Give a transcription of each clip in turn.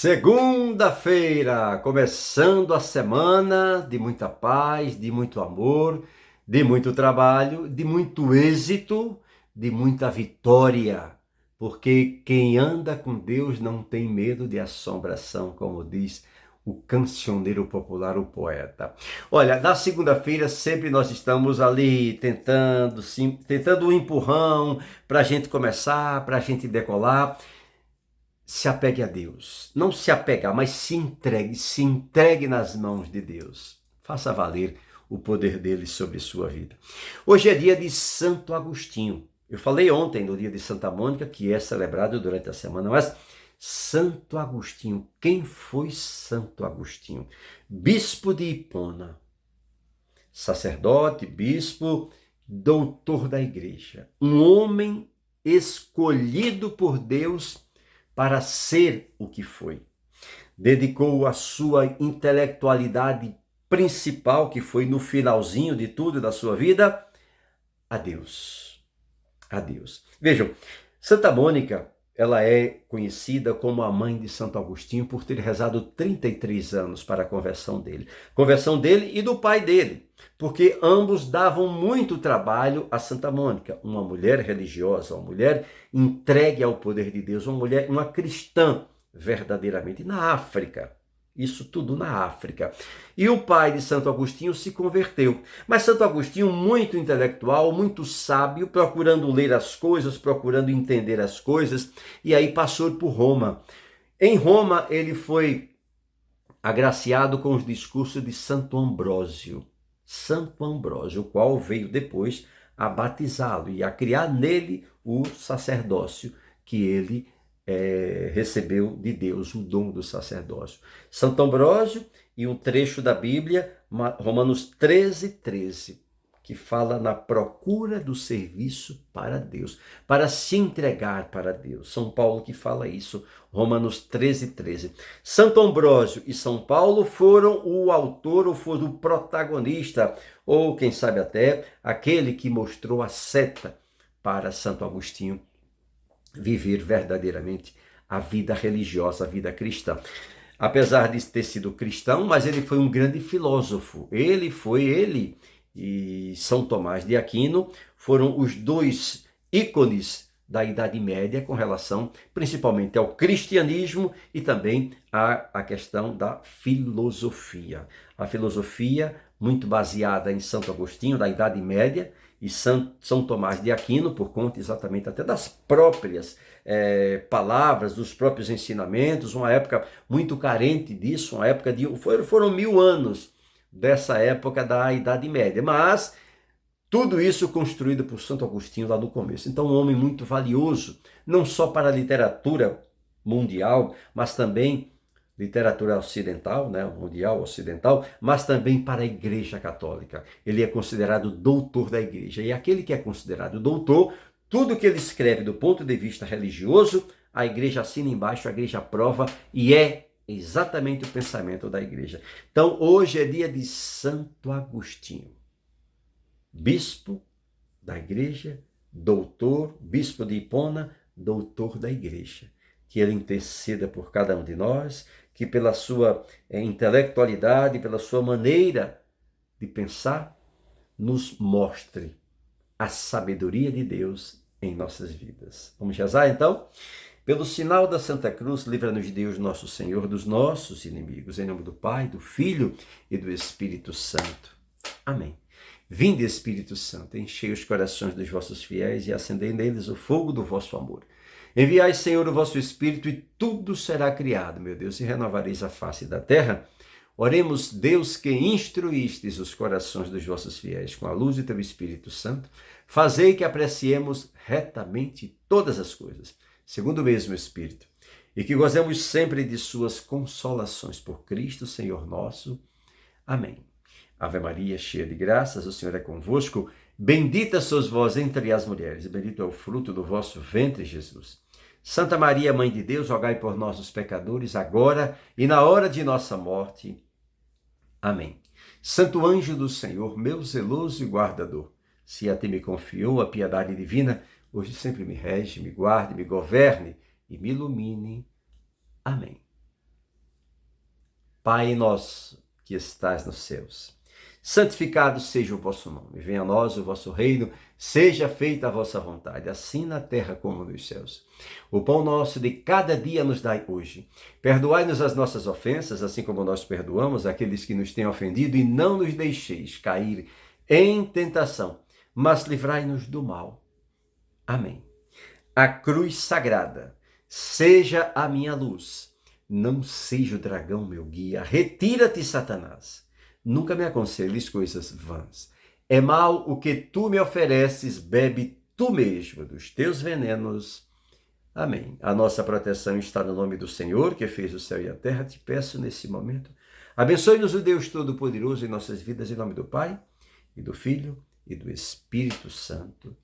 Segunda-feira, começando a semana de muita paz, de muito amor, de muito trabalho, de muito êxito, de muita vitória. Porque quem anda com Deus não tem medo de assombração, como diz o cancioneiro popular, o poeta. Olha, na segunda-feira sempre nós estamos ali tentando um empurrão para a gente começar, para a gente decolar. Se apegue a Deus. Não se apegar, mas se entregue nas mãos de Deus. Faça valer o poder dele sobre sua vida. Hoje é dia de Santo Agostinho. Eu falei ontem no dia de Santa Mônica, que é celebrado durante a semana, mas Santo Agostinho, quem foi Santo Agostinho? Bispo de Hipona, sacerdote, bispo, doutor da igreja, um homem escolhido por Deus para ser o que foi. Dedicou a sua intelectualidade principal, que foi no finalzinho de tudo da sua vida, a Deus. A Deus. Vejam, Santa Mônica, ela é conhecida como a mãe de Santo Agostinho por ter rezado 33 anos para a conversão dele. Conversão dele e do pai dele, porque ambos davam muito trabalho a Santa Mônica, uma mulher religiosa, uma mulher entregue ao poder de Deus, uma cristã verdadeiramente na África. Isso tudo na África. E o pai de Santo Agostinho se converteu. Mas Santo Agostinho, muito intelectual, muito sábio, procurando ler as coisas, procurando entender as coisas, e aí passou por Roma. Em Roma, ele foi agraciado com os discursos de Santo Ambrósio. Santo Ambrósio, o qual veio depois a batizá-lo e a criar nele o sacerdócio que ele recebeu de Deus, o dom do sacerdócio. Santo Ambrósio e um trecho da Bíblia, Romanos 13, que fala na procura do serviço para Deus, para se entregar para Deus. São Paulo que fala isso, Romanos 13. Santo Ambrósio e São Paulo foram o autor, ou foram o protagonista, ou quem sabe até aquele que mostrou a seta para Santo Agostinho viver verdadeiramente a vida religiosa, a vida cristã. Apesar de ter sido cristão, mas ele foi um grande filósofo. Ele e São Tomás de Aquino foram os dois ícones da Idade Média com relação principalmente ao cristianismo e também à questão da filosofia. A filosofia muito baseada em Santo Agostinho, da Idade Média, e São Tomás de Aquino, por conta exatamente até das próprias palavras, dos próprios ensinamentos, uma época muito carente disso, uma época foram 1000 anos dessa época da Idade Média, mas tudo isso construído por Santo Agostinho lá no começo. Então, um homem muito valioso, não só para a literatura mundial, mas também literatura ocidental, né, mundial ocidental, mas também para a Igreja Católica. Ele é considerado doutor da Igreja. E aquele que é considerado doutor, tudo que ele escreve do ponto de vista religioso, a Igreja assina embaixo, a Igreja aprova e é exatamente o pensamento da Igreja. Então, hoje é dia de Santo Agostinho, bispo da Igreja, doutor, bispo de Hipona, doutor da Igreja. Que ele interceda por cada um de nós, que pela sua intelectualidade, pela sua maneira de pensar, nos mostre a sabedoria de Deus em nossas vidas. Vamos rezar então? Pelo sinal da Santa Cruz, livra-nos de Deus, nosso Senhor, dos nossos inimigos. Em nome do Pai, do Filho e do Espírito Santo. Amém. Vinde, Espírito Santo, enchei os corações dos vossos fiéis e acendei neles o fogo do vosso amor. Enviai, Senhor, o vosso Espírito e tudo será criado, meu Deus, e renovareis a face da terra. Oremos, Deus, que instruístes os corações dos vossos fiéis com a luz do teu Espírito Santo, fazei que apreciemos retamente todas as coisas, segundo o mesmo Espírito, e que gozemos sempre de suas consolações por Cristo, Senhor nosso. Amém. Ave Maria, cheia de graças, o Senhor é convosco. Bendita sois vós entre as mulheres, e bendito é o fruto do vosso ventre, Jesus. Santa Maria, Mãe de Deus, rogai por nós, os pecadores, agora e na hora de nossa morte. Amém. Santo anjo do Senhor, meu zeloso e guardador, se a ti me confiou a piedade divina, hoje sempre me rege, me guarde, me governe e me ilumine. Amém. Pai nosso que estás nos céus, santificado seja o vosso nome. Venha a nós o vosso reino, seja feita a vossa vontade, assim na terra como nos céus. O pão nosso de cada dia nos dai hoje. Perdoai-nos as nossas ofensas, assim como nós perdoamos aqueles que nos têm ofendido, e não nos deixeis cair em tentação, mas livrai-nos do mal. Amém. A cruz sagrada seja a minha luz, não seja o dragão meu guia. Retira-te, Satanás. Nunca me aconselhes coisas vãs. É mal o que tu me ofereces, bebe tu mesmo dos teus venenos. Amém. A nossa proteção está no nome do Senhor, que fez o céu e a terra. Te peço nesse momento, abençoe-nos o Deus Todo-Poderoso em nossas vidas, em nome do Pai, e do Filho, e do Espírito Santo.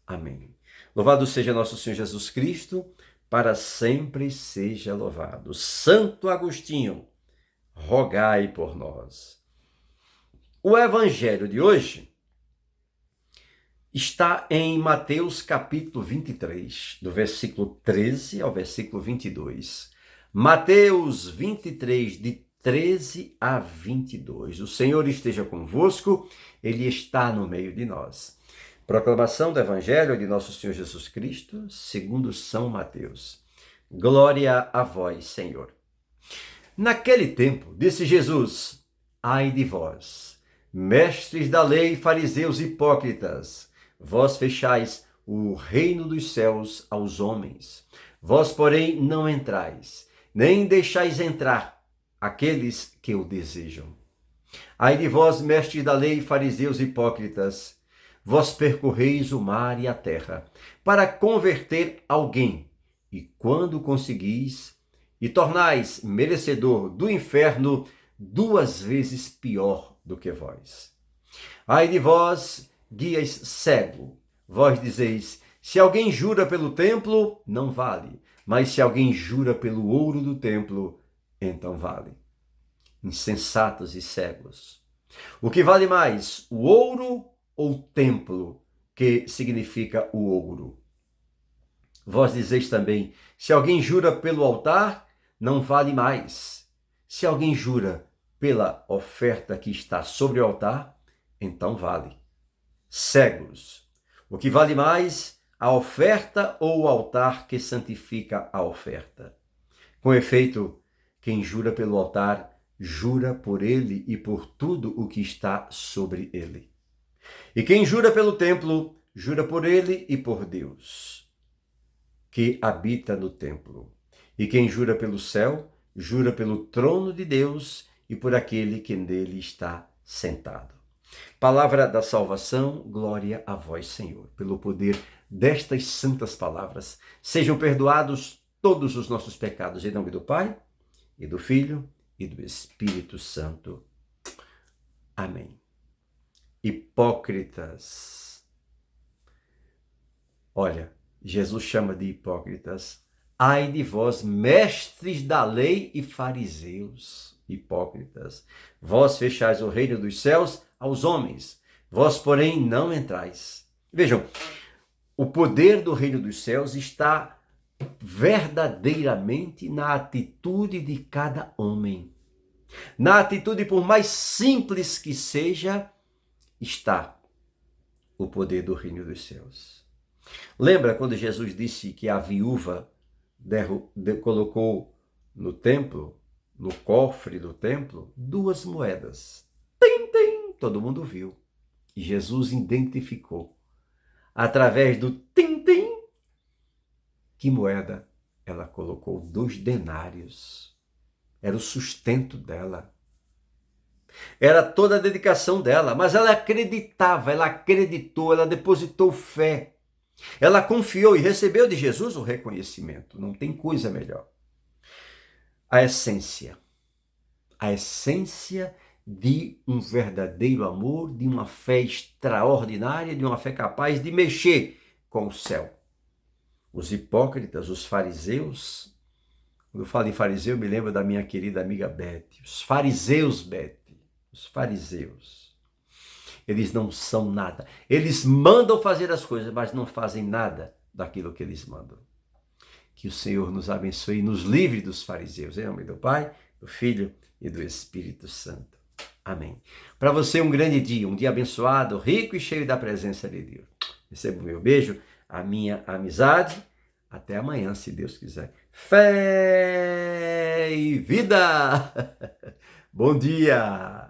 Amém. Louvado seja nosso Senhor Jesus Cristo, para sempre seja louvado. Santo Agostinho, rogai por nós. O evangelho de hoje está em Mateus capítulo 23, do versículo 13 ao versículo 22. Mateus 23, de 13 a 22. O Senhor esteja convosco, Ele está no meio de nós. Proclamação do Evangelho de nosso Senhor Jesus Cristo, segundo São Mateus. Glória a vós, Senhor. Naquele tempo, disse Jesus: ai de vós, mestres da lei, fariseus hipócritas, vós fechais o reino dos céus aos homens. Vós, porém, não entrais, nem deixais entrar aqueles que o desejam. Ai de vós, mestres da lei, fariseus hipócritas, vós percorreis o mar e a terra para converter alguém, e quando conseguis, e tornais merecedor do inferno 2 vezes pior do que vós. Ai de vós, guias cego, vós dizeis: se alguém jura pelo templo, não vale, mas se alguém jura pelo ouro do templo, então vale. Insensatos e cegos. O que vale mais, o ouro ou templo, que significa o ouro? Vós dizeis também: se alguém jura pelo altar, não vale mais. Se alguém jura pela oferta que está sobre o altar, então vale. Cegos. O que vale mais, a oferta ou o altar que santifica a oferta? Com efeito, quem jura pelo altar, jura por ele e por tudo o que está sobre ele. E quem jura pelo templo, jura por ele e por Deus, que habita no templo. E quem jura pelo céu, jura pelo trono de Deus e por aquele que nele está sentado. Palavra da salvação, glória a vós, Senhor. Pelo poder destas santas palavras, sejam perdoados todos os nossos pecados, em nome do Pai, e do Filho, e do Espírito Santo. Amém. Hipócritas. Olha, Jesus chama de hipócritas. Ai de vós, mestres da lei e fariseus, hipócritas. Vós fechais o reino dos céus aos homens, vós, porém, não entrais. Vejam, o poder do reino dos céus está verdadeiramente na atitude de cada homem. Na atitude, por mais simples que seja, está o poder do reino dos céus. Lembra quando Jesus disse que a viúva colocou no templo, no cofre do templo, 2 moedas. Tem, tem, todo mundo viu. E Jesus identificou, através do tim-tim, que moeda ela colocou? 2 denários. Era o sustento dela. Era toda a dedicação dela, mas ela acreditava, ela acreditou, ela depositou fé. Ela confiou e recebeu de Jesus o reconhecimento. Não tem coisa melhor. A essência de um verdadeiro amor, de uma fé extraordinária, de uma fé capaz de mexer com o céu. Os hipócritas, os fariseus, quando eu falo em fariseu, me lembro da minha querida amiga Beth. Os fariseus, Beth, os fariseus, eles não são nada. Eles mandam fazer as coisas, mas não fazem nada daquilo que eles mandam. Que o Senhor nos abençoe e nos livre dos fariseus. Em nome do Pai, do Filho e do Espírito Santo. Amém. Para você um grande dia, um dia abençoado, rico e cheio da presença de Deus. Receba o meu beijo, a minha amizade. Até amanhã, se Deus quiser. Fé e vida! Bom dia!